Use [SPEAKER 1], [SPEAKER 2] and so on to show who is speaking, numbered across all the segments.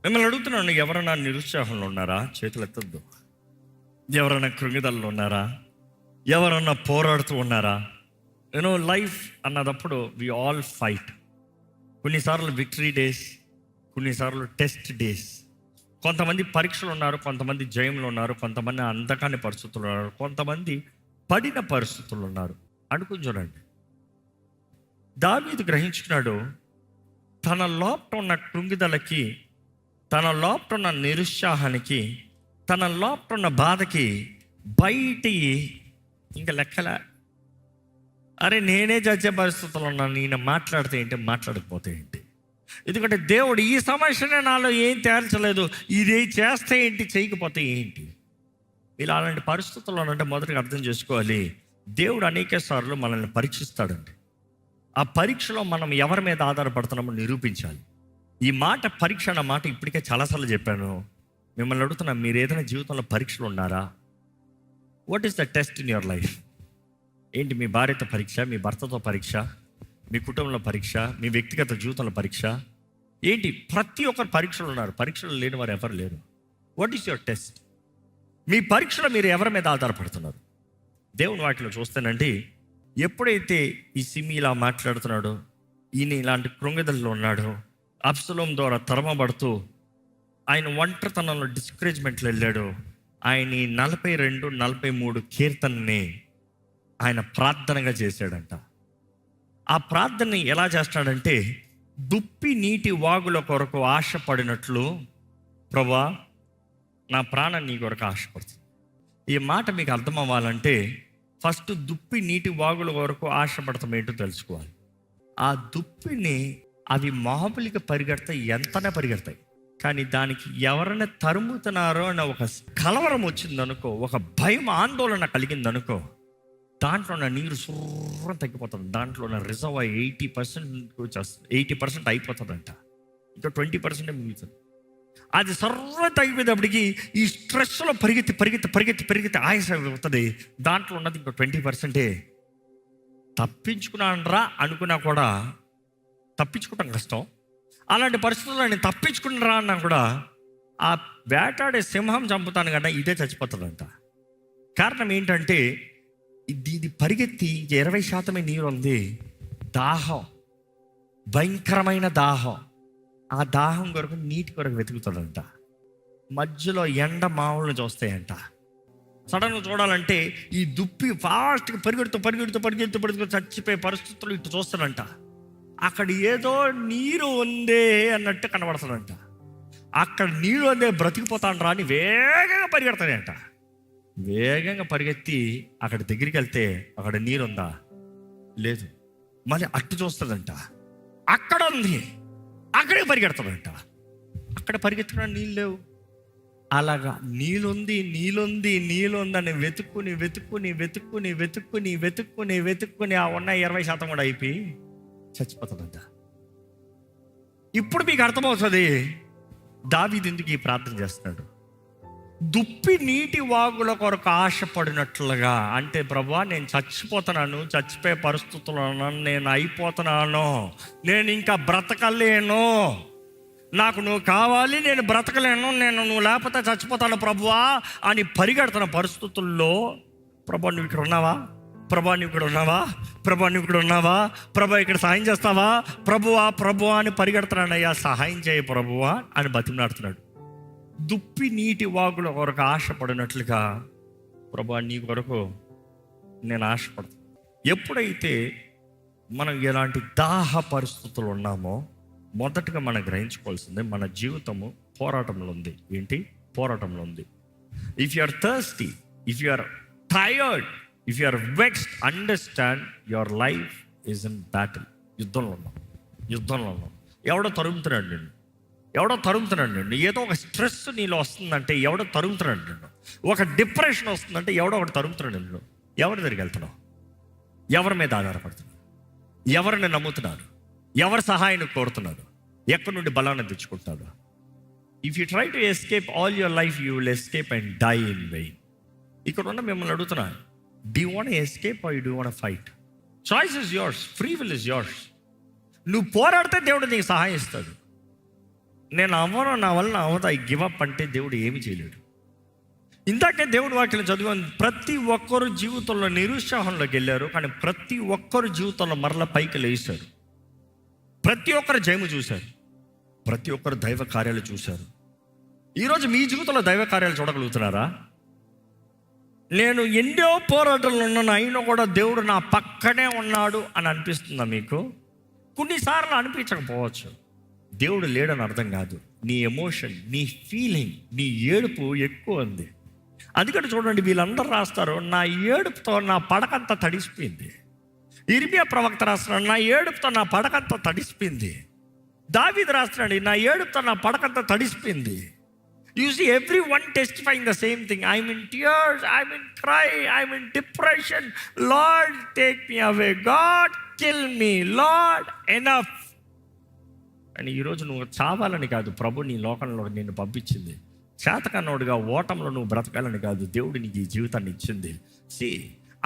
[SPEAKER 1] మిమ్మల్ని అడుగుతున్నాను, ఎవరైనా నిరుత్సాహంలో ఉన్నారా? చేతులు ఎత్తద్దు. ఎవరైనా కృంగిదల్లో ఉన్నారా? ఎవరన్నా పోరాడుతూ ఉన్నారా? లైఫ్ అన్నదప్పుడు వి ఆల్ ఫైట్. కొన్నిసార్లు విక్టరీ డేస్, కొన్నిసార్లు టెస్ట్ డేస్. కొంతమంది పరీక్షలు ఉన్నారు, కొంతమంది జయంలో ఉన్నారు, కొంతమంది అందకాని పరిస్థితులు ఉన్నారు, కొంతమంది పడిన పరిస్థితులు ఉన్నారు. అనుకుని చూడండి, దావీదు గ్రహించుకున్నాడు, తన లోపల ఉన్న కృంగిదలకి, తన లోపల ఉన్న నిరుత్సాహానికి, తన లోపల ఉన్న బాధకి బయటి ఇంకా లెక్కలే. అరే నేనే చచ్చే పరిస్థితుల్లో ఉన్నాను, నేను మాట్లాడితే ఏంటి, మాట్లాడకపోతే ఏంటి? ఎందుకంటే దేవుడు ఈ సమస్యనే నాలో ఏం తేల్చలేదు, ఇది చేస్తే ఏంటి, చేయకపోతే ఏంటి? ఇలా అలాంటి పరిస్థితుల్లో అంటే మొదటిగా అర్థం చేసుకోవాలి, దేవుడు అనేక సార్లు మనల్ని పరీక్షిస్తాడండి. ఆ పరీక్షలో మనం ఎవరి మీద ఆధారపడుతున్నామో నిరూపించాలి. ఈ మాట పరీక్ష అన్న మాట ఇప్పటికే చాలాసార్లు చెప్పాను. మిమ్మల్ని అడుగుతున్నా, మీరు ఏదైనా జీవితంలో పరీక్షలు ఉన్నారా? What is the test in your life? ఏంటి? మీ భార్యతో పరీక్ష, మీ భర్తతో పరీక్ష, మీ కుటుంబంలో పరీక్ష, మీ వ్యక్తిగత జీవితంలో పరీక్ష ఏంటి? ప్రతి ఒక్కరు పరీక్షలు ఉన్నారు, పరీక్షలు లేని వారు ఎవరు లేరు. What is your test? మీ పరీక్షలో మీరు ఎవరి మీద ఆధారపడుతున్నారు? దేవుని వాటిలో చూస్తేనండి, ఎప్పుడైతే ఈ సిమి ఇలా మాట్లాడుతున్నాడో, ఈయన ఇలాంటి కృంగిదల్లో ఉన్నాడో, అబ్సలోం ద్వారా తరమబడుతూ ఆయన ఒంటరితనంలో డిస్కరేజ్మెంట్లో వెళ్ళాడు, ఆయన 42, 43 కీర్తనని ఆయన ప్రార్థనగా చేశాడంట. ఆ ప్రార్థనని ఎలా చేస్తాడంటే, దుప్పి నీటి వాగుల కొరకు ఆశపడినట్లు, ప్రభా నా ప్రాణం నీ కొరకు ఆశపడుతుంది. ఈ మాట మీకు అర్థం అవ్వాలంటే ఫస్ట్ దుప్పి నీటి వాగుల వరకు ఆశపడతాం ఏంటో తెలుసుకోవాలి. ఆ దుప్పిని అవి మామూలుగా పరిగెడతాయి, ఎంతనే పరిగెడతాయి, కానీ దానికి ఎవరైనా తరుముతున్నారో అన్న ఒక కలవరం వచ్చిందనుకో, ఒక భయం ఆందోళన కలిగిందనుకో, దాంట్లో ఉన్న నీరు సుర్రం తగ్గిపోతుంది. దాంట్లో ఉన్న రిజర్వ్ 80% అయిపోతుందంట, ఇంకా 20% మిగులుతుంది. అది సర్వ తగ్గిపోయేటప్పటికి ఈ స్ట్రెస్లో పరిగెత్తి పరిగెత్తి పరిగెత్తి పరిగెత్తి ఆయాసం అవుతుంది. దాంట్లో ఉన్నది ఇంకో 20%. తప్పించుకున్నానరా అనుకున్నా కూడా తప్పించుకోవటం కష్టం. అలాంటి పరిస్థితుల్లో నేను తప్పించుకున్నారా అన్నా కూడా ఆ వేటాడే సింహం చంపుతాను కదా, ఇదే చచ్చిపోతుందంట. కారణం ఏంటంటే ఇది పరిగెత్తి 20% నీరు ఉంది, దాహం, భయంకరమైన దాహం. ఆ దాహం కొరకు నీటి కొరకు వెతుకుతాడంట. మధ్యలో ఎండ మామూలు చూస్తాయంట. సడన్గా చూడాలంటే ఈ దుప్పి ఫాస్ట్గా పరిగెడుతూ పరిగెడుతూ పరిగెడుతూ పరిగెడుతూ చచ్చిపోయే పరిస్థితులు ఇటు చూస్తాడంట. అక్కడ ఏదో నీరు ఉందే అన్నట్టు కనబడతాడంట. అక్కడ నీరు ఉందే బ్రతికిపోతాను రా అని వేగంగా పరిగెడతాడంట. వేగంగా పరిగెత్తి అక్కడ దగ్గరికి వెళ్తే అక్కడ నీరు ఉందా? లేదు. మళ్ళీ అట్టు చూస్తుందంట, అక్కడ ఉంది, అక్కడే పరిగెడతాడంట. అక్కడ పరిగెత్తుకున్నా నీళ్ళు లేవు. అలాగా నీళ్ళుంది నీళ్ళుంది నీళ్ళుందని వెతుక్కుని వెతుక్కుని వెతుక్కుని వెతుక్కుని వెతుక్కుని వెతుక్కుని ఆ ఉన్న 20% కూడా అయిపోయి చచ్చిపోతాడంట. ఇప్పుడు మీకు అర్థమవుతుంది దావీదు ఎందుకు ఈ ప్రార్థన చేస్తున్నాడు. దుప్పి నీటి వాగుల కొరకు ఆశపడినట్లుగా, అంటే ప్రభువా నేను చచ్చిపోతున్నాను, చచ్చిపోయే పరిస్థితుల్లో ఉన్నాను, నేను అయిపోతున్నాను, నేను ఇంకా బ్రతకలేను, నాకు నువ్వు కావాలి, నేను బ్రతకలేను, నువ్వు లేకపోతే చచ్చిపోతాను ప్రభువా అని పరిగెడుతున్న పరిస్థితుల్లో, ప్రభా నువ్వు ఇక్కడ ఉన్నావా, ప్రభా నువ్వు ఇక్కడ ఉన్నావా, ప్రభా నువ్వు ఇక్కడ ఉన్నావా, ప్రభా ఇక్కడ సహాయం చేస్తావా, ప్రభువా ప్రభువా అని పరిగెడుతున్నానయ్యా, సహాయం చేయ ప్రభువా అని బతిమలాడుతున్నాడు. దుప్పి నీటి వాగుల కొరకు ఆశపడినట్లుగా, ప్రభా నీ కొరకు నేను ఆశపడతాను. ఎప్పుడైతే మనం ఎలాంటి దాహ పరిస్థితులు ఉన్నామో, మొదటగా మనం గ్రహించుకోవాల్సిందే మన జీవితము పోరాటంలో ఉంది. ఏంటి? పోరాటంలో ఉంది. If you are thirsty, if you are tired, if you are vexed, understand your life is in battle. యుద్ధంలో ఉన్నాం. ఎవడో తరుగుతున్నాడు నిన్ను, ఏదో ఒక స్ట్రెస్ నీలో వస్తుందంటే ఎవడో తరుగుతున్నాడు నిన్ను, ఒక డిప్రెషన్ వస్తుందంటే ఎవడో ఒకటి తరుగుతున్నాడు నిన్ను. ఎవరి దగ్గరికి వెళ్తున్నావు? ఎవరి మీద ఆధారపడుతున్నావు? ఎవరిని నమ్ముతున్నారు? ఎవరి సహాయాన్ని కోరుతున్నారు? ఎక్కడి నుండి బలాన్ని తెచ్చుకుంటున్నారు? If you try to escape all your life, you will escape and die in vain. ఇక్కడ ఉన్న మిమ్మల్ని అడుగుతున్నా, do you want escape or you do want fight? Choice is yours, free will is yours. నువ్వు పోరాడితే దేవుడు నీకు సహాయం ఇస్తాడు. నేను అవ్వను, నా వలన అవదా, ఈ గివప్ అంటే దేవుడు ఏమి చేయలేడు. ఇందాకే దేవుడు వాక్యం చదివాను, ప్రతి ఒక్కరు జీవితంలో నిరుత్సాహంలోకి వెళ్ళారు, కానీ ప్రతి ఒక్కరు జీవితంలో మరలా పైకి లేచారు. ప్రతి ఒక్కరు జయము చూశారు, ప్రతి ఒక్కరు దైవ కార్యాలు చూశారు. ఈరోజు మీ జీవితంలో దైవ కార్యాలు చూడగలుగుతున్నారా? నేను ఎన్నో పోరాటాలు ఉన్నాను, అయినా కూడా దేవుడు నా పక్కనే ఉన్నాడు అని అనిపిస్తుందా మీకు? కొన్నిసార్లు అనిపించకపోవచ్చు. దేవుడు లేడని అర్థం కాదు, నీ ఎమోషన్, నీ ఫీలింగ్, నీ ఏడుపు ఎక్కువ ఉంది. అందుకని చూడండి, వీళ్ళందరూ రాస్తారు, నా ఏడుపుతో నా పడకంతా తడిసిపోయింది. ఇర్మియా ప్రవక్త రాస్తున్నాడు, నా ఏడుపుతో నా పడకంతా తడిసిపోయింది. దావీదు రాస్తున్నాడు, నా ఏడుపుతో నా పడకంతా తడిసిపోయింది. You see, everyone testifying the same thing. I'm in tears, I'm in cry, I'm in depression. Lord, take me away. God, kill me. Lord, enough. అని ఈరోజు నువ్వు చావాలని కాదు ప్రభు నీ లోకంలో నిన్ను పంపించింది. చేతకన్నోడుగా ఓటంలో నువ్వు బ్రతకాలని కాదు దేవుడు నీకు ఈ జీవితాన్ని ఇచ్చింది. See,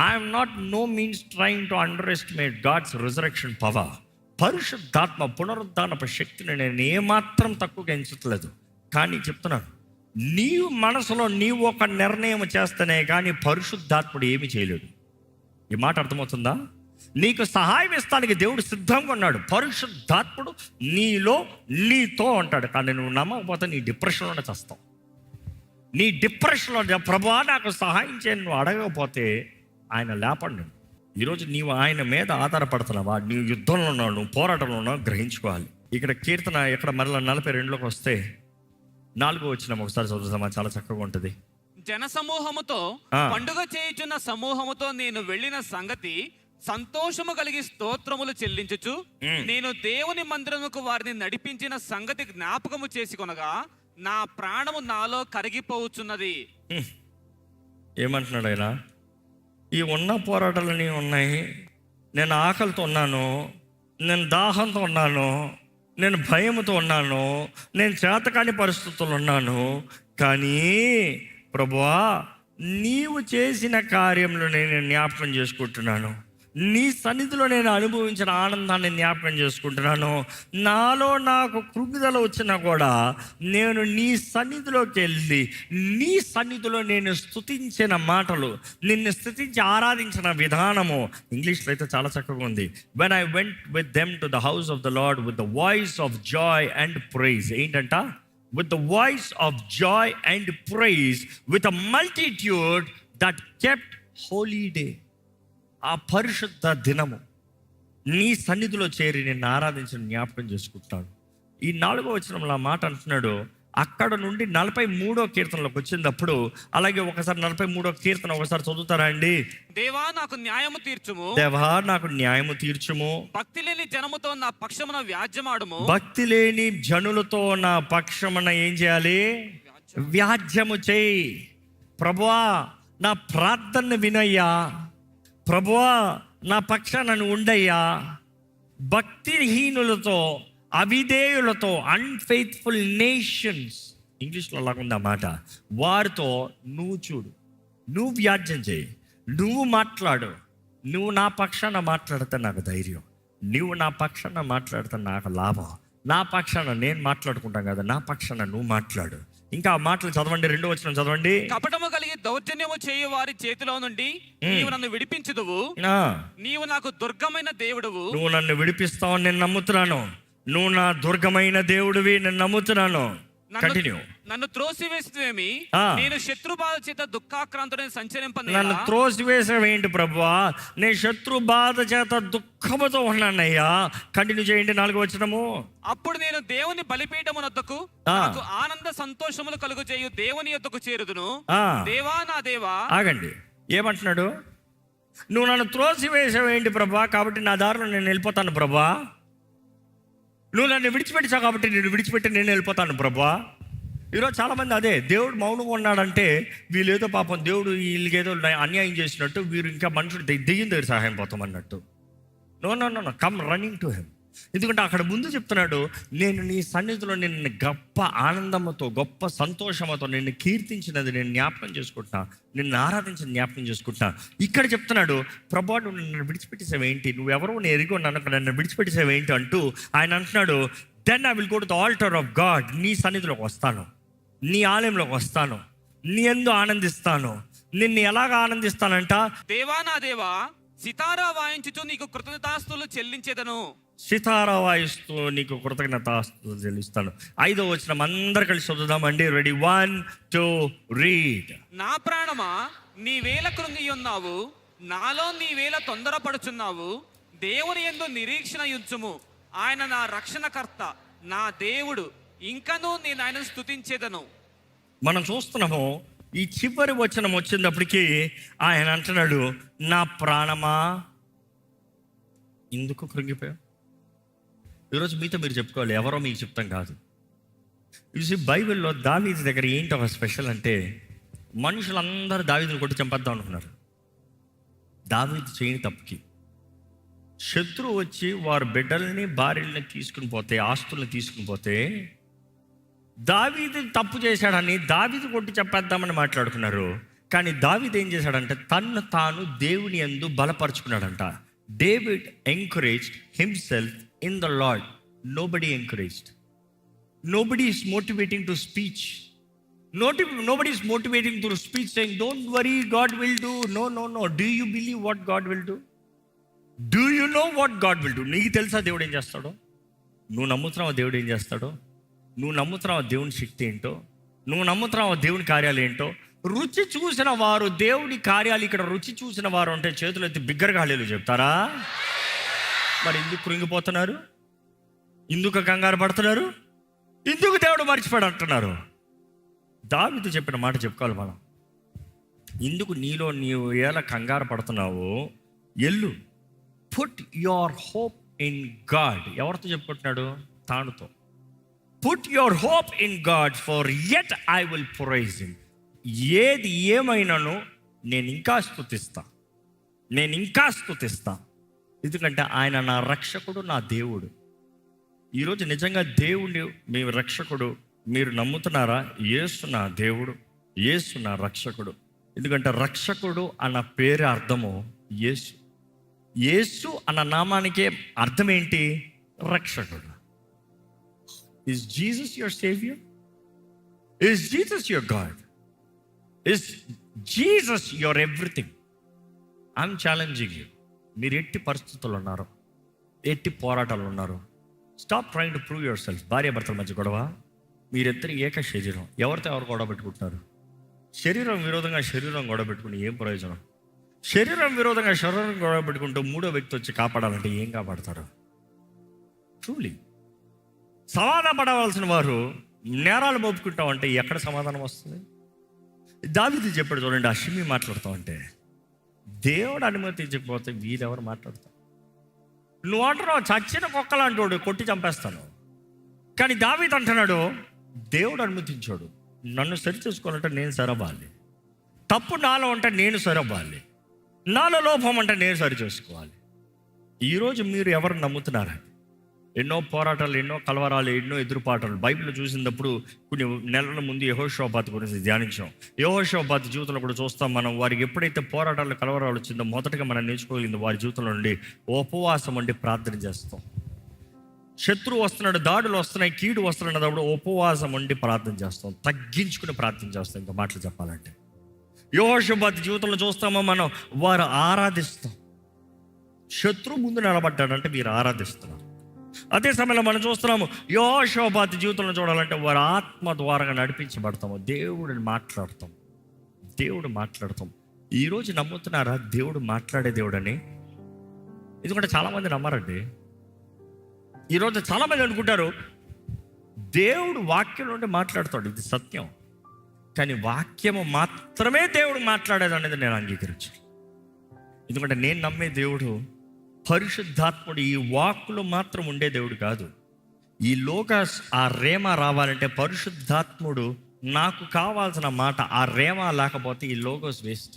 [SPEAKER 1] I am not no means trying to underestimate God's resurrection power. పరిశుద్ధాత్మ పునరుద్ధానపు శక్తిని నేను ఏమాత్రం తక్కువగా ఎంచట్లేదు. కానీ చెప్తున్నాను, నీవు మనసులో నీవు ఒక నిర్ణయం చేస్తేనే కానీ పరిశుద్ధాత్ముడు ఏమి చేయలేడు. ఈ మాట అర్థమవుతుందా? నీకు సహాయం ఇస్తానికి దేవుడు సిద్ధంగా ఉన్నాడు. పరిశుద్ధాత్ముడు నీలో నీతో ఉంటాడు. కానీ నువ్వు నమ్మకపోతే నీ డిప్రెషన్లోనే చేస్తావు. నీ డిప్రెషన్లో ప్రభువా నాకు సహాయం చేయని నువ్వు అడగకపోతే ఆయన లేపండి. ఈరోజు నీవు ఆయన మీద ఆధారపడుతున్నావా? నీవు యుద్ధంలో ఉన్నావు, నువ్వు పోరాటంలో ఉన్నావు, గ్రహించుకోవాలి. ఇక్కడ కీర్తన ఎక్కడ మరలా 42లోకి వస్తే 4వ వచనం ఒకసారి చదువుతామా, చాలా చక్కగా ఉంటుంది.
[SPEAKER 2] జన సమూహముతో పండుగ చేయుచున్న సమూహముతో నేను వెళ్ళిన సంగతి సంతోషము కలిగి స్తోత్రములు చెల్లించుచు నేను దేవుని మందిరముకు వారిని నడిపించిన సంగతి జ్ఞాపకము చేసుకొనగా నా ప్రాణము నాలో కరిగిపోవచ్చున్నది.
[SPEAKER 1] ఏమంటున్నాడు ఆయన? ఈ ఉన్న పోరాటాలన్నీ ఉన్నాయి, నేను ఆకలితో ఉన్నాను, నేను దాహంతో ఉన్నాను, నేను భయంతో ఉన్నాను, నేను చేతకాని పరిస్థితుల్లో ఉన్నాను, కానీ ప్రభువా నీవు చేసిన కార్యంలో నేను జ్ఞాపకం చేసుకుంటున్నాను. నీ సన్నిధిలో నేను అనుభవించిన ఆనందాన్ని జ్ఞాపకం చేసుకుంటున్నాను. నాలో నాకు కృంగిదల వచ్చినా కూడా నేను నీ సన్నిధిలోకి వెళ్ళి నీ సన్నిధిలో నేను స్తుతించిన మాటలు, నిన్ను స్తుతించి ఆరాధించిన విధానము, ఇంగ్లీష్లో అయితే చాలా చక్కగా ఉంది. when I went with them to the house of the Lord with the voice of joy and praise. ఏంటంట? with the voice of joy and praise with a multitude that kept holy day. ఆ పరిశుద్ధ దినము నీ సన్నిధిలో చేరి నిన్ను ఆరాధించిన జ్ఞాపకం చేసుకుంటాడు. ఈ 4వ వచనంలో ఆ మాట అంటున్నాడు. అక్కడ నుండి 43వ కీర్తనలోకి వచ్చినప్పుడు, అలాగే ఒకసారి 43వ కీర్తన ఒకసారి చదువుతారా అండి?
[SPEAKER 2] దేవా నాకు న్యాయము తీర్చుము,
[SPEAKER 1] దేవా నాకు న్యాయము తీర్చుము,
[SPEAKER 2] భక్తి లేని జనముతో నా పక్షమున వ్యాజ్యమాడుము. భక్తి
[SPEAKER 1] లేని జనులతో నా పక్షమున ఏం చేయాలి? వ్యాజ్యము చేయి. ప్రభువా నా ప్రార్థన వినయ్యా, ప్రభువా నా పక్షాన ఉండయ్యా. భక్తిహీనులతో, అవిధేయులతో, అన్ఫెయిత్ఫుల్ నేషన్స్, ఇంగ్లీష్లో అలాగుంది ఆ మాట, వారితో నువ్వు చూడు, నువ్వు వ్యాజ్యం చేయి, నువ్వు మాట్లాడు. నువ్వు నా పక్షాన మాట్లాడితే నాకు ధైర్యం, నువ్వు నా పక్షాన మాట్లాడితే నాకు లాభం. నా పక్షాన నేను మాట్లాడుకుంటాం కదా, నా పక్షాన నువ్వు మాట్లాడు. ఇంకా ఆ మాటలు చదవండి, 2వ వచనం చదవండి.
[SPEAKER 2] కపటము కలిగి దౌర్జన్యము చేయు వారి చేతిలో నుండి నీవు నన్ను విడిపించుదువు. నీవు నాకు దుర్గమైన దేవుడువు.
[SPEAKER 1] నువ్వు నన్ను విడిపిస్తావు, నేను నమ్ముతున్నాను. నువ్వు నా దుర్గమైన దేవుడివి, నేను నమ్ముతున్నాను.
[SPEAKER 2] నన్ను త్రోసివేసేవేమి? నేను శత్రు బాధ చేత దుఃఖాక్రాంతుడైన సంచరింపను.
[SPEAKER 1] నన్ను త్రోసివేసేవేంటి ప్రభువా? నేను శత్రు బాధ చేత దుఃఖముతో ఉన్నానయ్యా. కంటిన్యూ చేయండి 4వ వచనము.
[SPEAKER 2] అప్పుడు నేను దేవుని బలిపీఠమునొద్దకు నాకు ఆనంద సంతోషములు కలుగు చేయు దేవుని యొద్దకు చేరుదును. దేవా నా దేవా.
[SPEAKER 1] ఆగండి, ఏమంటున్నాడు? నువ్వు నన్ను త్రోసివేసేవేంటి ప్రభువా, కాబట్టి నా దారిలో నేను వెళ్ళిపోతాను ప్రభువా. నువ్వు నన్ను విడిచిపెట్టావు కాబట్టి నేను విడిచిపెట్టి నేను వెళ్ళిపోతాను ప్రభువా. ఈరోజు చాలామంది అదే, దేవుడు మౌనంగా ఉన్నాడంటే వీళ్ళేదో పాపం దేవుడు వీళ్ళకేదో అన్యాయం చేసినట్టు, వీరు ఇంకా మనుషుడు దెయ్యం దగ్గర సహాయం పోతాం అన్నట్టు. No no no, come running to him. ఎందుకంటే అక్కడ ముందు చెప్తున్నాడు, నేను నీ సన్నిధిలో నిన్ను గొప్ప ఆనందంతో, గొప్ప సంతోషంతో నిన్ను కీర్తించినది నేను జ్ఞాపకం చేసుకుంటున్నా, నిన్ను ఆరాధించిన జ్ఞాపకం చేసుకుంటున్నా. ఇక్కడ చెప్తున్నాడు, ప్రభా నువ్వు నన్ను విడిచిపెట్టేసావేంటి, నువ్వెవరో నేను ఎరిగి ఉన్నాను, నన్ను విడిచిపెట్టేసావేంటి అంటూ ఆయన అంటున్నాడు, then I will go to the altar of God. నీ సన్నిధిలోకి వస్తాను, నీ ఆలయంలోకి వస్తాను, నీ యందు ఆనందిస్తాను. నిన్ను ఎలాగ ఆనందిస్తానంట?
[SPEAKER 2] దేవా నా దేవా, సితారా వాయించుచు నీకు కృతజ్ఞతాస్తులు చెల్లించేదను.
[SPEAKER 1] సితారా వాయిస్తూ నీకు కృతజ్ఞతాస్తులు చెల్లిస్తాను. 5వ వచనం అందరు కలిసి చదువుదామండి. Ready, 1 2 read.
[SPEAKER 2] నా ప్రాణమా నీవేళ కృంగి ఉన్నావు, నాలో నీవేళ తొందరపడుచున్నావు. దేవుని యందు నిరీక్షణ ఉంచుము, ఆయన నా రక్షణకర్త, నా దేవుడు, ఇంకనూ నేను ఆయనను స్తుతించేదను.
[SPEAKER 1] మనం చూస్తున్నాము, ఈ చివరి వచనం వచ్చినప్పటికీ ఆయన అంటున్నాడు, నా ప్రాణమా ఎందుకు కృంగిపోయావు? ఈరోజు మీతో మీరు చెప్పుకోవాలి, ఎవరో మీకు చెప్తాం కాదు. చూసి బైబిల్లో దావీదు దగ్గర ఏంటి ఒక స్పెషల్ అంటే, మనుషులందరూ దావీదుని కొట్టి చంపేద్దాం అనుకున్నారు. దావీదు చేయని తప్పుకి శత్రువు వచ్చి వారి బిడ్డల్ని భార్యల్ని తీసుకుని పోతే, ఆస్తుల్ని తీసుకుని పోతే, దావీదు తప్పు చేశాడని దావీదు కొట్టి చంపేద్దామని మాట్లాడుకున్నారు. కానీ దావీదు ఏం చేశాడంటే తన్ను తాను దేవుని యందు బలపరుచుకున్నాడంట. David encouraged himself in the Lord. Nobody encouraged, nobody is motivating to speech. Nobody is motivating through speech saying, don't worry, God will do. No. Do you believe what God will do? Do you know what God will do? నీకు తెలుసా దేవుడు ఏం చేస్తాడో? నువ్వు నమ్ముతున్నావా దేవుడు ఏం చేస్తాడో? నువ్వు నమ్ముతున్నావా దేవుని శక్తి ఏంటో? నువ్వు నమ్ముతున్నావా దేవుని కార్యాలు ఏంటో? రుచి చూసిన వారు దేవుని కార్యాలు, ఇక్కడ రుచి చూసిన వారు అంటే చేతులు ఎత్తి బిగ్గరగా హల్లెలూయా చెప్తారా? మరి ఎందుకు కృంగిపోతున్నారు? ఎందుకు కంగారు పడుతున్నారు? ఎందుకు దేవుడు మర్చిపోయాడు అంటున్నారు? దావీదు చెప్పిన మాట చెప్పుకోవాలి మనం. ఎందుకు నీలో నీవు ఎలా కంగారు పడుతున్నావో ఎల్లు, put your hope in God. ఎవరితో చెప్పుకుంటున్నాడు? తానుతో. Put your hope in God for yet I will praise him. ఏది ఏమైనాను నేను ఇంకా స్తుతిస్తా, ఎందుకంటే ఆయన నా రక్షకుడు, నా దేవుడు. ఈరోజు నిజంగా దేవుడు మీ రక్షకుడు మీరు నమ్ముతున్నారా? యేసు నా దేవుడు, యేసు నా రక్షకుడు. ఎందుకంటే రక్షకుడు అన్న పేరు అర్థము యేసు. యేసు అన్న నామానికే అర్థం ఏంటి? రక్షకుడు. Is Jesus your saviour? Is Jesus your God? Is Jesus your everything? I'm challenging you. మీరు ఎట్టి పరిస్థితుల్లో ఉన్నారు, ఎట్టి పోరాటాలు ఉన్నారు, stop trying to prove your self. భార్యాభర్తల మధ్య గొడవ, మీరిద్దరు ఏక శరీరం, ఎవరితో ఎవరు గొడవ పెట్టుకుంటున్నారు? శరీరం విరోధంగా శరీరం గొడవ పెట్టుకుని ఏం ప్రయోజనం? శరీరం విరోధంగా శరీరం గొడవ పెట్టుకుంటూ మూడో వ్యక్తి వచ్చి కాపాడాలంటే ఏం కాపాడతారు? ట్రూలీ సమాధాన పడవలసిన వారు నేరాలు మోపుకుంటామంటే ఎక్కడ సమాధానం వస్తుంది? దావీదు చెప్పాడు చూడండి, ఆ షిమ్మి మాట్లాడుతావు అంటే దేవుడు అనుమతించకపోతే వీరెవరు మాట్లాడతారు? నువ్వు అంటున్నావు చచ్చిన కుక్కలాంటి కొట్టి చంపేస్తాను. కానీ దావీదు అంటున్నాడు, దేవుడు అనుమతించాడు. నన్ను సరి చేసుకోవాలంటే నేను సరవ్వాలి, తప్పు నాలో ఉంటే నేను సరవ్వాలి, నాలో లోపం అంటే నేను సరి చేసుకోవాలి. ఈరోజు మీరు ఎవరు నమ్ముతున్నారా? ఎన్నో పోరాటాలు, ఎన్నో కలవరాలు, ఎన్నో ఎదురుపాటాలు బైబిల్లో చూసినప్పుడు కొన్ని నెలల ముందు యెహోషాపాతు గురించి ధ్యానించాం. యెహోషాపాతు జీవితంలో కూడా చూస్తాం మనం. వారికి ఎప్పుడైతే పోరాటాలు, కలవరాలు వచ్చిందో మొదటగా మనం నేర్చుకోగలిగింది వారి జీవితంలో నుండి ఉపవాసం ఉండి ప్రార్థన చేస్తాం. శత్రువు వస్తున్నాడు, దాడులు వస్తున్నాయి, కీడు వస్తున్నాడు, ఉపవాసం ఉండి ప్రార్థన చేస్తాం, తగ్గించుకుని ప్రార్థన చేస్తాం. ఇంకా మాటలు చెప్పాలంటే యెహోషాపాతు జీవితంలో చూస్తామో మనం, వారు ఆరాధిస్తాం. శత్రువు ముందు నిలబడ్డాడంటే వీరు ఆరాధిస్తున్నారు. అదే సమయంలో మనం చూస్తున్నాము యెహోషాపాతు జీవితంలో చూడాలంటే వారు ఆత్మ ద్వారంగా నడిపించబడతాము. దేవుడు మాట్లాడతాం. ఈరోజు నమ్ముతున్నారా దేవుడు మాట్లాడే దేవుడని? ఎందుకంటే చాలామంది నమ్మరండి. ఈరోజు చాలామంది అనుకుంటారు దేవుడు వాక్యం నుండి మాట్లాడతాడు, ఇది సత్యం. కానీ వాక్యము మాత్రమే దేవుడు మాట్లాడేది అనేది నేను అంగీకరించాను. ఎందుకంటే నేను నమ్మే దేవుడు పరిశుద్ధాత్ముడు. ఈ వాక్కులు మాత్రం ఉండే దేవుడు కాదు. ఈ లోకస్ ఆ రేమ రావాలంటే పరిశుద్ధాత్ముడు నాకు కావాల్సిన మాట ఆ రేమ లేకపోతే ఈ లోగోస్ వేస్ట్.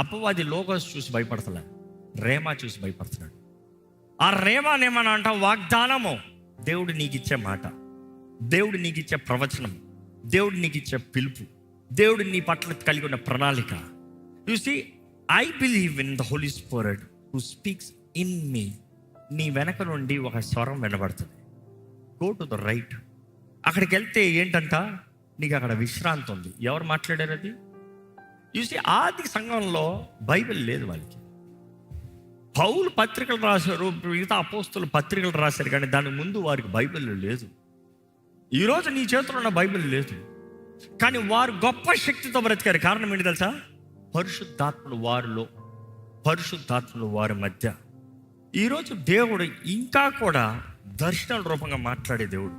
[SPEAKER 1] అపవాది లోగోస్ చూసి భయపడతలే, రేమా చూసి భయపడుతున్నాడు. ఆ రేమానేమని అంట వాగ్దానము, దేవుడు నీకు ఇచ్చే మాట, దేవుడు నీకు ఇచ్చే ప్రవచనం, దేవుడు నీకు ఇచ్చే పిలుపు, దేవుడు నీ పట్ల కలిగి ఉన్న ప్రణాళిక. You see, I believe in the Holy Spirit who speaks in me. నీ వెనక నుండి ఒక స్వరం వినబడుతుంది. Go to the right. అక్కడికి వెళ్తే ఏంటంట, నీకు అక్కడ విశ్రాంతి ఉంది. ఎవరు మాట్లాడారు అది? చూసి ఆది సంఘంలో బైబిల్ లేదు వాళ్ళకి. పౌలు పత్రికలు రాశారు, మిగతా అపోస్తులు పత్రికలు రాశారు, కానీ దాని ముందు వారికి బైబిల్ లేదు. ఈరోజు నీ చేతిలో ఉన్న బైబిల్ లేదు, కానీ వారు గొప్ప శక్తితో బ్రతికారు. కారణం ఏంటి తెలుసా? పరిశుద్ధాత్ముడు వారిలో, పరిశుద్ధాత్ముడు వారి మధ్య. ఈరోజు దేవుడు ఇంకా కూడా దర్శనాల రూపంగా మాట్లాడే దేవుడు.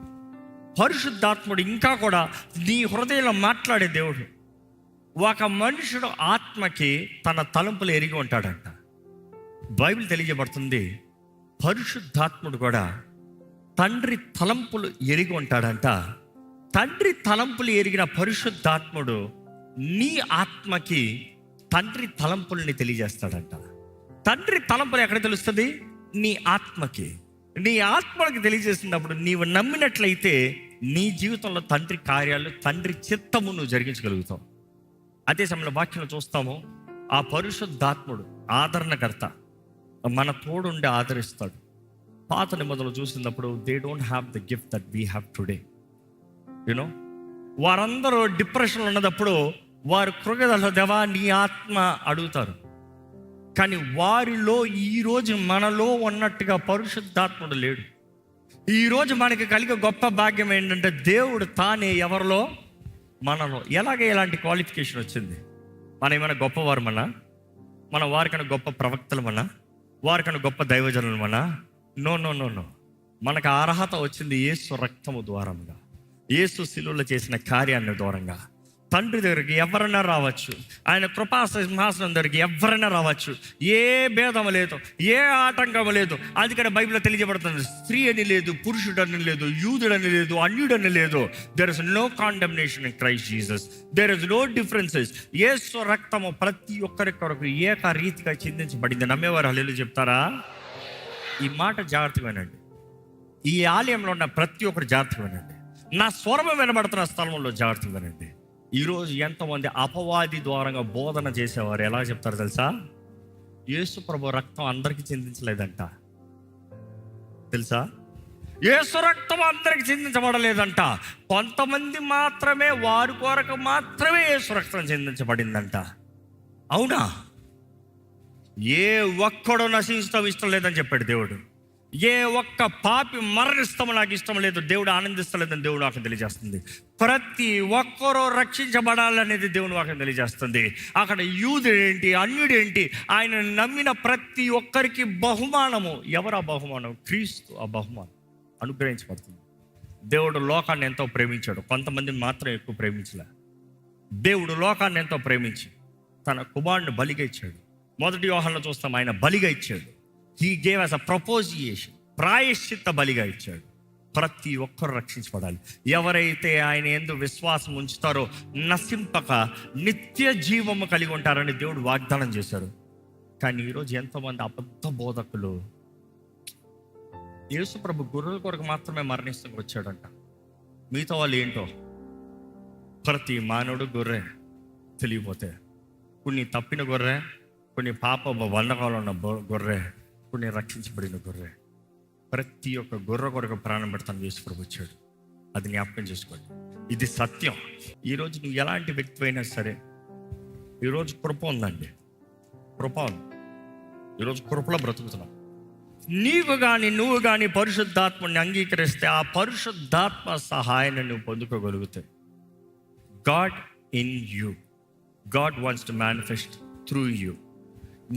[SPEAKER 1] పరిశుద్ధాత్ముడు ఇంకా కూడా నీ హృదయంలో మాట్లాడే దేవుడు. ఒక మనుషుడు ఆత్మకి తన తలంపులు ఎరిగి ఉంటాడంట. బైబిల్ తెలియజేయబడుతుంది, పరిశుద్ధాత్ముడు కూడా తండ్రి తలంపులు ఎరిగి ఉంటాడంట. తండ్రి తలంపులు ఎరిగిన పరిశుద్ధాత్ముడు నీ ఆత్మకి తండ్రి తలంపుల్ని తెలియజేస్తాడంట. తండ్రి తలంపులు ఎక్కడ తెలుస్తుంది? నీ ఆత్మకి. నీ ఆత్మకి తెలియజేసినప్పుడు నీవు నమ్మినట్లయితే నీ జీవితంలో తండ్రి కార్యాలు, తండ్రి చిత్తము నువ్వు జరిగించగలుగుతావు. అదే సమయంలో వాక్యంలో చూస్తాము, ఆ పరిశుద్ధాత్ముడు ఆదరణకర్త, మన తోడుండి ఆదరిస్తాడు. పాత నిబంధనలు చూసినప్పుడు they don't have the gift that we have today. You know, వారందరూ డిప్రెషన్లో ఉన్నప్పుడు వారు కృగదల దేవా నీ ఆత్మ అడుగుతారు. కానీ వారిలో ఈరోజు మనలో ఉన్నట్టుగా పరిశుద్ధాత్ముడు లేడు. ఈరోజు మనకి కలిగే గొప్ప భాగ్యం ఏంటంటే దేవుడు తానే ఎవరిలో, మనలో. ఎలాంటి క్వాలిఫికేషన్ వచ్చింది? మనం ఏమైనా గొప్పవారమన్నా? మన వారికన్నా గొప్ప ప్రవక్తలమన్నా? వారికన్నా గొప్ప దైవజనులమన్నా? No no no no. మనకు అర్హత వచ్చింది యేసు రక్తము ద్వారంగా, యేసు శిలువలో చేసిన కార్యాన్ని ద్వారంగా. తండ్రి దగ్గరికి ఎవరైనా రావచ్చు, ఆయన కృపా సింహాసనం దగ్గరికి ఎవరైనా రావచ్చు. ఏ భేదము లేదు, ఏ ఆటంకము లేదు. అది ఇక్కడ బైబిల్లో తెలియజేయబడుతుంది. స్త్రీ అని లేదు, పురుషుడు అని లేదు, యూదుడని లేదు, అన్యుడని లేదు. There is no condemnation in Christ Jesus. There is no differences. యేసు రక్తము ప్రతి ఒక్కరి కొరకు ఏక రీతిగా చిందించబడింది. నమ్మేవారు హల్లెలూయా చెప్తారా? ఈ మాట జాగ్రత్తగా వినండి. ఈ ఆలయంలో ఉన్న ప్రతి ఒక్కరు జాగ్రత్తగా వినండి. నా స్వరం వినబడుతున్న స్థలంలో జాగ్రత్తగా వినండి. ఈరోజు ఎంతమంది అపవాది ద్వారంగా బోధన చేసేవారు ఎలా చెప్తారు తెలుసా? యేసు ప్రభు రక్తం అందరికీ చిందించలేదంట. తెలుసా? యేసు రక్తం అందరికి చిందించబడలేదంట. కొంతమంది మాత్రమే, వారి కొరకు మాత్రమే యేసు రక్తం చిందించబడిందంట. అవునా? ఏ ఒక్కడో నశించడం ఇష్టం లేదని చెప్పాడు దేవుడు. ఏ ఒక్క పాపి మరణిస్తాము నాకు ఇష్టం లేదు, దేవుడు ఆనందిస్తలేదని దేవుడు వాక్యం తెలియజేస్తుంది. ప్రతి ఒక్కరూ రక్షించబడాలనేది దేవుని వాక్యం తెలియజేస్తుంది. అక్కడ యూదుడేంటి, అన్యుడేంటి, ఆయన నమ్మిన ప్రతి ఒక్కరికి బహుమానము. ఎవరు ఆ బహుమానం? క్రీస్తు ఆ బహుమానం అనుగ్రహించబడుతుంది. దేవుడు లోకాన్ని ఎంతో ప్రేమించాడు, కొంతమందిని మాత్రం ఎక్కువ ప్రేమించలే. దేవుడు లోకాన్ని ఎంతో ప్రేమించి తన కుమారుని బలిగా ఇచ్చాడు. మొదటి యోహానులో చూస్తాం, ఆయన బలిగా ఇచ్చాడు. హీ గేవ్ అస్ అ ప్రపోజియేషన్, ప్రాయశ్చిత్త బలిగా ఇచ్చాడు. ప్రతి ఒక్కరు రక్షించబడాలి. ఎవరైతే ఆయన యందు విశ్వాసం ఉంచుతారో నశింపక నిత్య జీవము కలిగి ఉంటారని దేవుడు వాగ్దానం చేశారు. కానీ ఈరోజు ఎంతోమంది అబద్ధ బోధకులు యేసు ప్రభు గొర్రెల కొరకు మాత్రమే మరణిస్తూ వచ్చాడంట. మిగతా వాళ్ళు ఏంటో, ప్రతి మానవుడు గొర్రె తెలియపోతే, కొన్ని తప్పిన గొర్రె, కొన్ని పాప వండకాలు ఉన్న గొర్రె, కొన్ని రక్షించబడిన గొర్రె. ప్రతి ఒక్క గొర్రె కొరకు ప్రాణం పెడతాను యేసు ప్రభు వచ్చాడు. అది జ్ఞాపకం చేసుకోండి. ఇది సత్యం. ఈరోజు నువ్వు ఎలాంటి వ్యక్తి అయినా సరే, ఈరోజు కృప ఉందండి, కృప ఉంది. ఈరోజు కృపలో బ్రతుకుతున్నావు. నువ్వు కానీ పరిశుద్ధాత్మని అంగీకరిస్తే ఆ పరిశుద్ధాత్మ సహాయాన్ని నువ్వు పొందుకోగలుగుతాయి. God in you, God wants to manifest through you.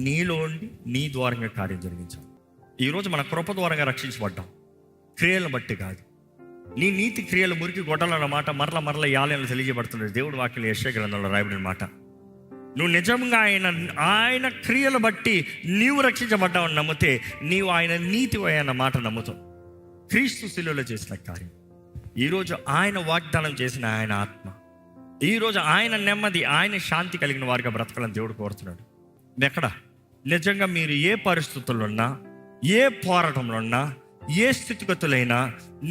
[SPEAKER 1] నీలో ఉండి నీ ద్వారంగా కార్యం జరిగించాలి. ఈరోజు మన కృప ద్వారంగా రక్షించబడ్డాం, క్రియలను బట్టి కాదు. నీ నీతి క్రియలు మురికి గొడ్డలన్న మాట మరల ఈ ఆలయంలో తెలియజేయబడుతుంది. దేవుడు వాక్యం యెషయా గ్రంథంలో రాయబడిన మాట. నువ్వు నిజంగా ఆయన క్రియలు బట్టి నీవు రక్షించబడ్డావని నమ్మితే నీవు ఆయన నీతి అన్న మాట నమ్ముతావు. క్రీస్తు శిలువలో చేసిన కార్యం, ఈరోజు ఆయన వాగ్దానం చేసిన ఆయన ఆత్మ, ఈరోజు ఆయన నెమ్మది, ఆయన శాంతి కలిగిన వారిగా బ్రతకాలని దేవుడు కోరుతున్నాడు. ఎక్కడ నిజంగా మీరు ఏ పరిస్థితుల్లో ఉన్నా, ఏ పోరాటంలో ఉన్నా, ఏ స్థితిగతులైనా,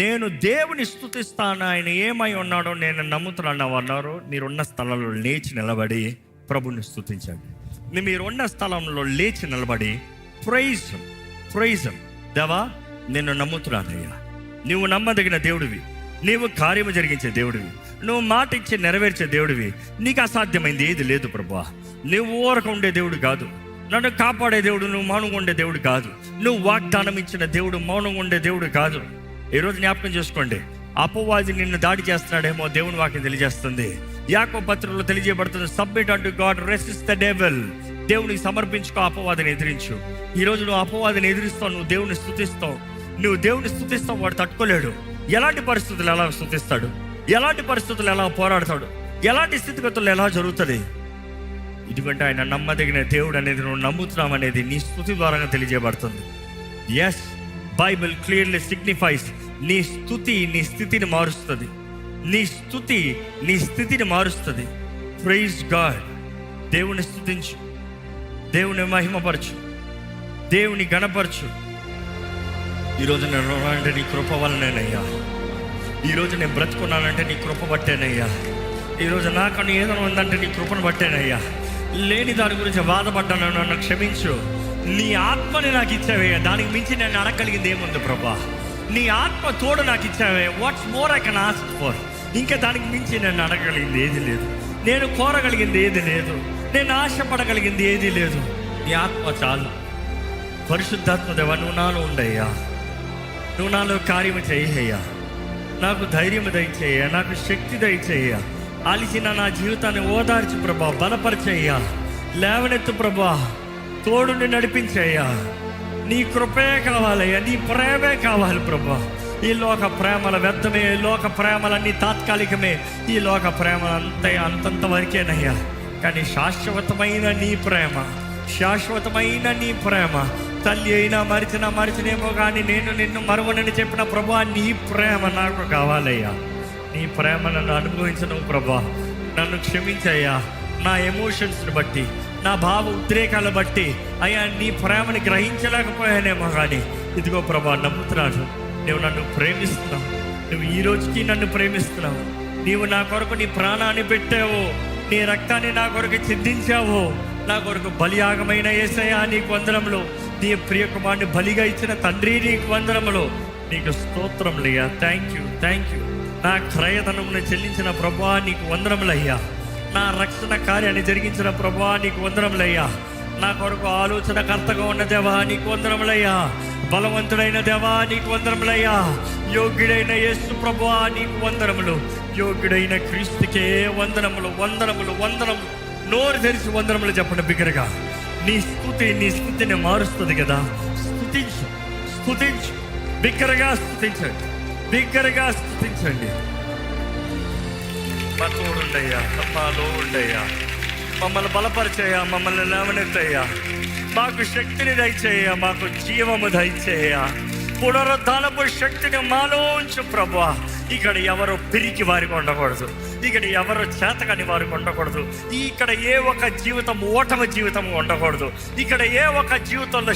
[SPEAKER 1] నేను దేవుని స్తుతిస్తాను, ఆయన ఏమై ఉన్నాడో నేను నమ్ముతున్నాను అన్నారు. మీరున్న స్థలంలో లేచి నిలబడి ప్రభుని స్తుతించండి. మీరున్న స్థలంలో లేచి నిలబడి ప్రైజ్ దేవా, నిన్ను నమ్ముతున్నానయ్యా, నువ్వు నమ్మదగిన దేవుడివి, నీవు కార్యము జరిగించే దేవుడివి, నువ్వు మాట ఇచ్చి నెరవేర్చే దేవుడివి. నీకు అసాధ్యమైంది ఏది లేదు ప్రభువా. నువ్వు ఊరక ఉండే దేవుడు కాదు, నన్ను కాపాడే దేవుడు నువ్వు మౌనంగా ఉండే దేవుడు కాదు, నువ్వు వాగ్దానం ఇచ్చిన దేవుడు మౌనంగా ఉండే దేవుడు కాదు. ఈరోజు జ్ఞాపకం చేసుకోండి, అపవాది నిన్ను దాడి చేస్తున్నాడేమో దేవుని వాక్యం తెలియజేస్తుంది. యాకోబు పత్రికలో తెలియజేయబడుతుంది, submit unto God, resist the devil. దేవునికి సమర్పించుకో, అపవాదిని ఎదిరించు. ఈరోజు నువ్వు అపవాదిని ఎదిరిస్తావు, నువ్వు దేవుని స్తుతిస్తావు. నువ్వు దేవుని స్తుతిస్తావు, వాడు తట్టుకోలేడు. ఎలాంటి పరిస్థితులు ఎలా స్తుతిస్తాడు, ఎలాంటి పరిస్థితులు ఎలా పోరాడతాడు, ఎలాంటి స్థితిగతులు ఎలా జరుగుతుంది. ఎందుకంటే ఆయన నమ్మదగిన దేవుడు అనేది నువ్వు నమ్ముతున్నావు అనేది నీ స్తుతి ద్వారా తెలియజేయబడుతుంది. ఎస్, బైబిల్ క్లియర్లీ సిగ్నిఫైస్, నీ స్తుతి నీ స్థితిని మారుస్తుంది. నీ స్తుతి నీ స్థితిని మారుస్తుంది. Praise God. దేవుని స్తుతించు, దేవుని మహిమపరచు, దేవుని గణపరచు. ఈరోజు నేను అంటే నీ కృప వల్లనేనయ్యా. ఈరోజు నేను బ్రతుకున్నానంటే నీ కృప బట్టేనయ్యా. ఈరోజు నాకన్నా ఏదైనా ఉందంటే నీ కృపను బట్టేనయ్యా. లేని దాని గురించి బాధపడ్డాను, నన్ను క్షమించు. నీ ఆత్మని నాకు ఇచ్చావయ్యా, దానికి మించి నేను అడగలిగింది ఏముంది ప్రభా. నీ ఆత్మ తోడు నాకు ఇచ్చావే, what's more I can ask for. ఇంకా దానికి మించి నేను అడగలిగింది ఏది లేదు, నేను కోరగలిగింది ఏది లేదు, నేను ఆశపడగలిగింది ఏది లేదు. నీ ఆత్మ చాలు. పరిశుద్ధాత్మ దేవా, నువ్వు నాలో ఉండయ్యా, నువ్వు నాలో కార్యము చేయ్యా. నాకు ధైర్యం దయచేయ్యా, నాకు శక్తి దయచేయ్యా. అలిసిన నా జీవితాన్ని ఓదార్చి ప్రభా, బలపరిచేయ్యా, లేవనెత్తు ప్రభా, తోడుని నడిపించేయ్యా. నీ కృపే కావాలయ్యా, నీ ప్రేమే కావాలి ప్రభా. ఈ లోక ప్రేమల వ్యర్థమే, ఈ లోక ప్రేమలన్నీ తాత్కాలికమే, ఈ లోక ప్రేమలు అంతంత వరకేనయ్యా. కానీ శాశ్వతమైన నీ ప్రేమ, శాశ్వతమైన నీ ప్రేమ, తల్లి అయినా మరిచినేమో కానీ నేను నిన్ను మరువనని చెప్పిన ప్రభా, నీ ప్రేమ నాకు కావాలయ్యా. నీ ప్రేమ నన్ను అనుభవించను ప్రభా. నన్ను క్షమించయ్యా, నా ఎమోషన్స్ని బట్టి, నా భావ ఉద్రేకాల బట్టి అయ్యా నీ ప్రేమని గ్రహించలేకపోయానేమో కానీ ఇదిగో ప్రభా, నమ్ముతున్నాను నువ్వు నన్ను ప్రేమిస్తున్నావు. నువ్వు ఈ రోజుకి నన్ను ప్రేమిస్తున్నావు. నీవు నా కొరకు నీ ప్రాణాన్ని పెట్టావు, నీ రక్తాన్ని నా కొరకు చిందించావు. నా కొరకు బలియాగమైన యేసయ్యా నీకు వందనములు. నీ ప్రియ కుమారుని బలిగా ఇచ్చిన తండ్రి నీకు వందనములు. నీకు స్తోత్రములయ్యా. Thank you, thank you. నా క్రయధనమును చెల్లించిన ప్రభువా నీకు వందనములయ్యా. నా రక్షణ కార్యాన్ని జరిగించిన ప్రభువా నీకు వందనములయ్యా. నా కొరకు ఆలోచనకర్తగా ఉన్న దేవా నీకు వందనములయ్యా. బలవంతుడైన దేవా నీకు వందనములయ్యా. యోగ్యుడైన యేసు ప్రభువా నీకు వందనములు. యోగ్యుడైన క్రీస్తుకే వందనములు, వందనములు, వందనములు. నోరు తెరిచి వందనములు చెప్పండి బిగ్గరగా. నీ స్థుతిని మారుస్తుంది కదా. స్తుతించు, స్తుతించు, బిగ్గరగా స్తుతించండి, బిగ్గరగా స్థుతించండి. మా తోడుండయ్యా, మాలో ఉండయ్యా, మమ్మల్ని బలపరిచేయ్యా, మమ్మల్ని లేవనెత్తయ్యా. మాకు శక్తిని దయచేయ్యా, మాకు జీవము దయచేయ్యా. పునరుద్ధానపు శక్తిని మాలో ఉంచు ప్రభువా. ఇక్కడ ఎవరో పిరికి వారికి ఉండకూడదు, ఇక్కడ ఎవరో చేతకాని వారికి ఉండకూడదు, ఇక్కడ ఏ ఒక్క జీవితం ఓటమి జీవితం ఉండకూడదు, ఇక్కడ ఏ ఒక్క జీవితంలో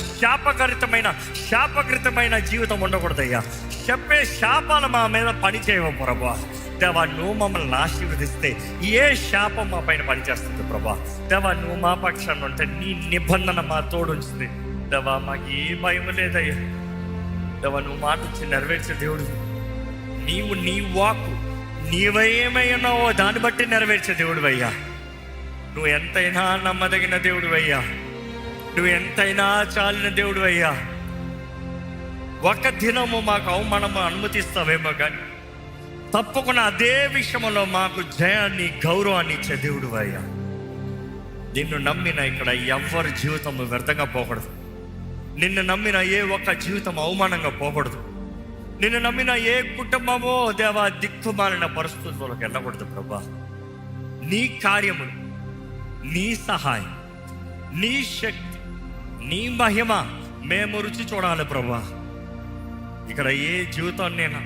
[SPEAKER 1] శాపకృతమైన జీవితం ఉండకూడదయ్యా. చెప్పే శాపాలు మా మీద పని చేయవు ప్రభా. దేవా, నువ్వు మమ్మల్ని ఆశీర్వదిస్తే ఏ శాపం మా పైన పనిచేస్తుంది ప్రభా. దేవా, నువ్వు మా పక్షాన్ని ఉంటే నీ నిబంధన మా తోడుంచింది దేవా. మాకు ఏ భయం లేదయ్యా. దేవా, నువ్వు మాట ఇచ్చి నెరవేర్చే దేవుడు. నీవు నీ వాక్కు నీవేమై ఉన్నావో దాన్ని బట్టి నెరవేర్చే దేవుడు అయ్యా. నువ్వు ఎంతైనా నమ్మదగిన దేవుడు అయ్యా. నువ్వు ఎంతైనా చాలిన దేవుడు అయ్యా. ఒక దినము మాకు అవమానము అనుమతిస్తావేమో కానీ తప్పకుండా అదే విషయంలో మాకు జయాన్ని, గౌరవాన్ని ఇచ్చే దేవుడు అయ్యా. నిన్ను నమ్మిన ఇక్కడ ఎవరి జీవితం వ్యర్థంగా పోకూడదు. నిన్ను నమ్మిన ఏ ఒక్క జీవితం అవమానంగా పోకూడదు. నిన్ను నమ్మిన ఏ కుటుంబమో దేవా దిక్కుమాలిన పరిస్థితుల్లోకి వెళ్ళకూడదు ప్రభా. నీ కార్యములు, నీ సహాయం, నీ శక్తి, నీ మహిమ మేము రుచి చూడాలి ప్రభా. ఇక్కడ ఏ జీవితాన్నైనా,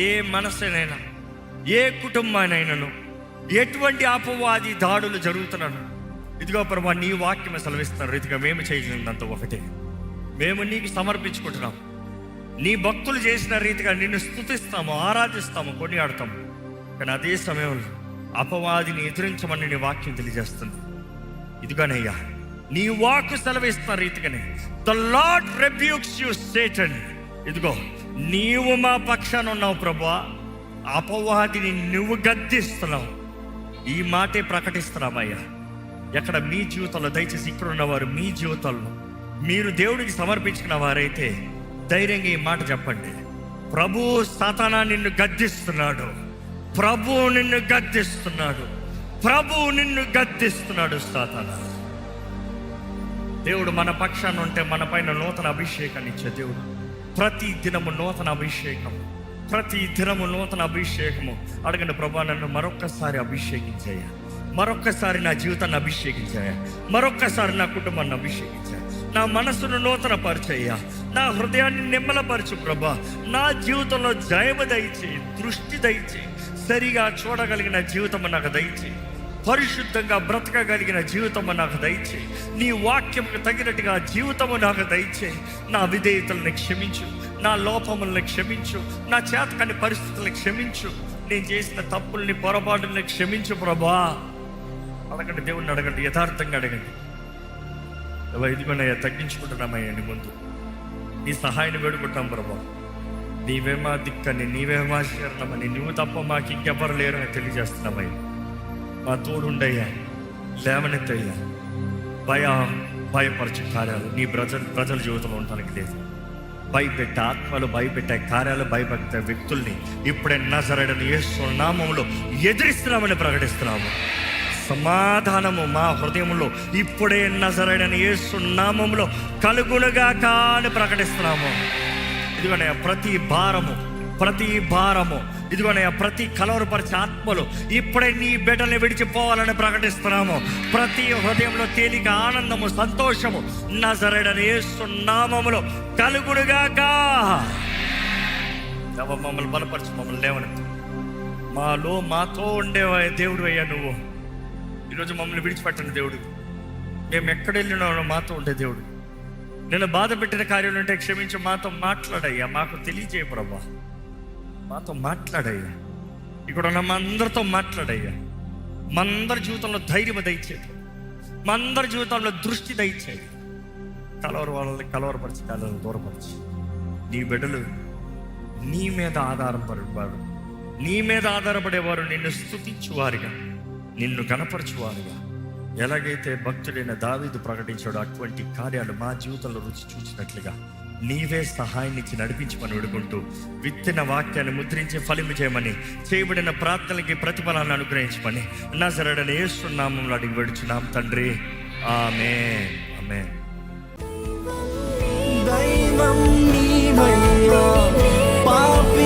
[SPEAKER 1] ఏ మనసునైనా, ఏ కుటుంబానైనాను ఎటువంటి అపవాది దాడులు జరుగుతున్నాను ఇదిగో ప్రభా, నీ వాక్యం సెలవిస్తున్నారు రీతిగా మేము చేసినంత ఒకటే. మేము నీకు సమర్పించుకుంటున్నాం. నీ భక్తులు చేసిన రీతిగా నిన్ను స్తుతిస్తాము, ఆరాధిస్తాము, కొనియాడతాము. కానీ అదే సమయంలో అపవాదిని ఎదిరించమని నీ వాక్యం తెలియజేస్తుంది. ఇదిగోనయ్యా, నీ వాక్కు సెలవిస్తున్న రీతిగానే the lord rebukes you Satan. ఇదిగో నీవు మా పక్షాన ఉన్నావు ప్రభువా, అపవాదిని నువ్వు గద్దిస్తున్నావు. ఈ మాటే ప్రకటిస్తున్నామయ్యా. ఎక్కడ మీ జీవితంలో, దయచేసి ఇక్కడ ఉన్నవారు మీ జీవితంలో మీరు దేవుడికి సమర్పించిన వారైతే ధైర్యంగా ఈ మాట చెప్పండి. ప్రభు సాతానా నిన్ను గద్దిస్తున్నాడు, ప్రభు నిన్ను గద్దిస్తున్నాడు, ప్రభు నిన్ను గద్దిస్తున్నాడు సాతానా. దేవుడు మన పక్షాన ఉంటే మన పైన నూతన అభిషేకాన్ని ఇచ్చే దేవుడు. ప్రతి దినము నూతన అభిషేకం, ప్రతి దినము నూతన అభిషేకము. అడగండి, ప్రభా నన్ను మరొక్కసారి అభిషేకించాయా, మరొక్కసారి నా జీవితాన్ని అభిషేకించాయా, మరొక్కసారి నా కుటుంబాన్ని అభిషేకించాయా, నా మనసును నూతన పరిచయ్యా, నా హృదయాన్ని నిమ్మలపరచు ప్రభా. నా జీవితంలో జయము దయచేయి, దృష్టి దయచేయి, సరిగా చూడగలిగిన జీవితం నాకు దయచేయి, పరిశుద్ధంగా బ్రతకగలిగిన జీవితము నాకు దయచేయి, నీ వాక్యముకు తగినట్టుగా జీవితము నాకు దయచేయి. నా విధేయతలను క్షమించు, నా లోపములను క్షమించు, నా చేతకాని పరిస్థితులను క్షమించు, నేను చేసిన తప్పుల్ని పొరపాటుని క్షమించు ప్రభా. అడగండి, దేవుణ్ణి అడగండి, యథార్థంగా అడగండి. ఇదిగోనయ్యా, తగ్గించుకుంటున్నామయ్యా నీ ముందు, నీ సహాయాన్ని వేడుకుంటాం ప్రభా. నీవేమా దిక్కని, నీవేమా శరణమని, నువ్వు తప్ప మాకు ఇంకెవరు లేరు అని తెలియజేస్తున్నామయ్యా. మా తోడుండయ్యా, లేవనెత్తయ్యా. భయపరచే కార్యాలు నీ ప్రజల జీవితంలో ఉండడానికి లేదు. భయపెట్టే ఆత్మలు, భయపెట్టే కార్యాలు, భయపెట్టే వ్యక్తుల్ని ఇప్పుడే నజరేయుడైన యేసు నామములో ఎదిరిస్తున్నామని ప్రకటిస్తున్నాము. సమాధానము మా హృదయంలో ఇప్పుడే నజరేయుడైన యేసు నామములో కలుగునుగాక అని ప్రకటిస్తున్నాము. ఇదిగోనయ్యా, ప్రతి భారము ఇదిగోనయ్యా, ప్రతి కలవరపరిచే ఆత్మలు ఇప్పుడే నీ బిడ్డల్ని విడిచిపోవాలని ప్రకటిస్తున్నాము. ప్రతి హృదయంలో తేలిక, ఆనందము, సంతోషము నజరేయుడైన యేసు నామములో కలుగునుగాక. మమ్మల్ని బలపరచు, మమ్మల్ని లేవనెత్తు. మాతో ఉండేవా దేవుడు అయ్యా. నువ్వు ఈరోజు మమ్మల్ని విడిచిపెట్టండి దేవుడు. మేము ఎక్కడ వెళ్ళినా మాతో ఉండే దేవుడు. నేను బాధ పెట్టిన కార్యాలు ఉంటే క్షమించి మాతో మాట్లాడయ్యా, మాకు తెలియజేయ ప్రభా. మాతో మాట్లాడయ్యా, ఇక్కడ ఉన్న మా అందరితో మాట్లాడయ్యా. మా అందరి జీవితంలో ధైర్యం దయచేది, మా అందరి జీవితంలో దృష్టి దయచేది. వాళ్ళని కలవరపరిచి, దూరపరిచి నీ బిడ్డలు నీ మీద ఆధారపడేవారు, నీ మీద ఆధారపడేవారు నిన్ను స్తుతించువారుగా, నిన్ను గణపరచువారుగా. ఎలాగైతే భక్తుడైన దావీదు ప్రకటించాడో అటువంటి కార్యాలు మా జీవితంలో రుచి చూసినట్లుగా నీవే సహాయాన్నిచ్చి నడిపించమని వేడుకుంటూ, విత్తిన వాక్యాన్ని ముద్రించి ఫలింపు చేయమని, చేయబడిన ప్రార్థనలకి ప్రతిఫలాన్ని అనుగ్రహించమని నజరేయుడైన యేసు నామములో అడిగి వేడుచున్నాం తండ్రి, ఆమేన్, ఆమేన్.
[SPEAKER 3] దైవం నీవయ్యా, పాపి